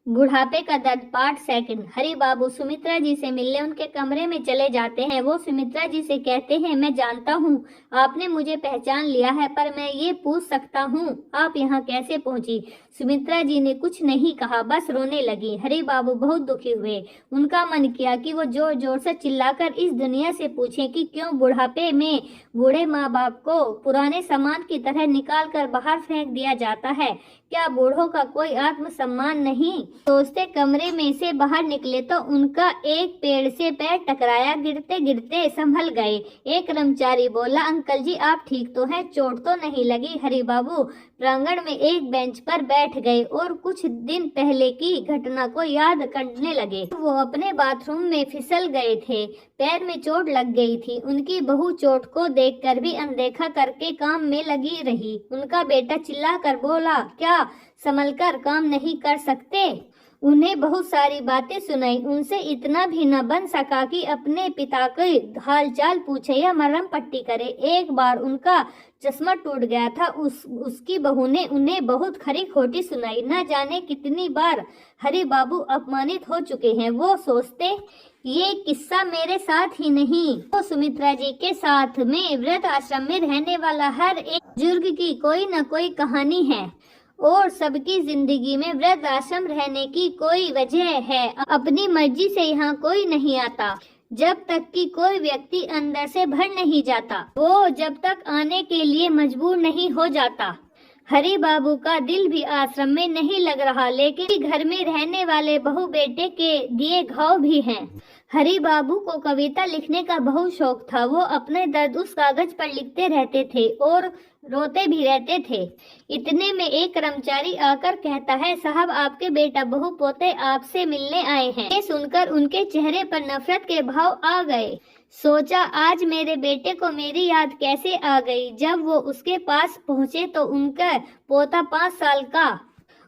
बुढ़ापे का दर्द पार्ट सेकंड। हरि बाबू सुमित्रा जी से मिलने उनके कमरे में चले जाते हैं। वो सुमित्रा जी से कहते हैं, मैं जानता हूँ आपने मुझे पहचान लिया है, पर मैं ये पूछ सकता हूँ आप यहाँ कैसे पहुँची? सुमित्रा जी ने कुछ नहीं कहा, बस रोने लगी। हरि बाबू बहुत दुखी हुए। उनका मन किया कि वो जोर जोर से चिल्लाकर इस दुनिया से पूछें कि क्यों बुढ़ापे में बूढ़े माँ बाप को पुराने सामान की तरह निकाल कर बाहर फेंक दिया जाता है। क्या बूढ़ों का कोई आत्मसम्मान नहीं? सोचते कमरे में से बाहर निकले तो उनका एक पेड़ से पैर टकराया, गिरते गिरते संभल गए। एक कर्मचारी बोला, अंकल जी आप ठीक तो हैं, चोट तो नहीं लगी? हरि बाबू प्रांगण में एक बेंच पर बैठ गए और कुछ दिन पहले की घटना को याद करने लगे। वो अपने बाथरूम में फिसल गए थे, पैर में चोट लग गई थी। उनकी बहू चोट को देखकर भी अनदेखा करके काम में लगी रही। उनका बेटा चिल्लाकर बोला, क्या संभलकर काम नहीं कर सकते? उन्हें बहुत सारी बातें सुनाई। उनसे इतना भी न बन सका कि अपने पिता की हालचाल पूछे या मरहम पट्टी करे। एक बार उनका चश्मा टूट गया था। उसकी बहू ने उन्हें बहुत खरी खोटी सुनाई। न जाने कितनी बार हरि बाबू अपमानित हो चुके हैं। वो सोचते, ये किस्सा मेरे साथ ही नहीं, वो सुमित्रा जी के साथ में वृद्ध आश्रम में रहने वाला हर एक बुजुर्ग की कोई न कोई कहानी है और सबकी जिंदगी में वृद्ध आश्रम रहने की कोई वजह है। अपनी मर्जी से यहाँ कोई नहीं आता जब तक कि कोई व्यक्ति अंदर से भर नहीं जाता, वो जब तक आने के लिए मजबूर नहीं हो जाता। हरि बाबू का दिल भी आश्रम में नहीं लग रहा, लेकिन घर में रहने वाले बहू बेटे के दिए घाव भी हैं। हरि बाबू को कविता लिखने का बहुत शौक था। वो अपने दर्द उस कागज पर लिखते रहते थे और रोते भी रहते थे। इतने में एक कर्मचारी आकर कहता है, साहब आपके बेटा बहू पोते आपसे मिलने आए हैं। ये सुनकर उनके चेहरे पर नफरत के भाव आ गए। सोचा, आज मेरे बेटे को मेरी याद कैसे आ गई। जब वो उसके पास पहुँचे तो उनका पोता 5 साल का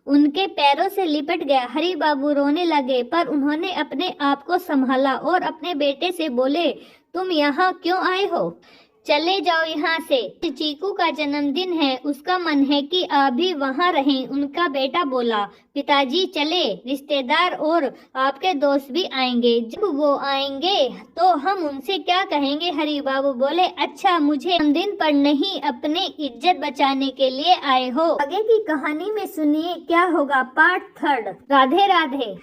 उनके पैरों से लिपट गया। हरि बाबू रोने लगे, पर उन्होंने अपने आप को संभाला और अपने बेटे से बोले, तुम यहाँ क्यों आए हो? चले जाओ यहाँ से। चीकू का जन्मदिन है, उसका मन है कि आप भी वहाँ रहें। उनका बेटा बोला, पिताजी चले, रिश्तेदार और आपके दोस्त भी आएंगे। जब वो आएंगे तो हम उनसे क्या कहेंगे? हरि बाबू बोले, अच्छा मुझे जन्मदिन पर नहीं, अपने इज्जत बचाने के लिए आए हो। आगे की कहानी में सुनिए क्या होगा। पार्ट 3। राधे राधे।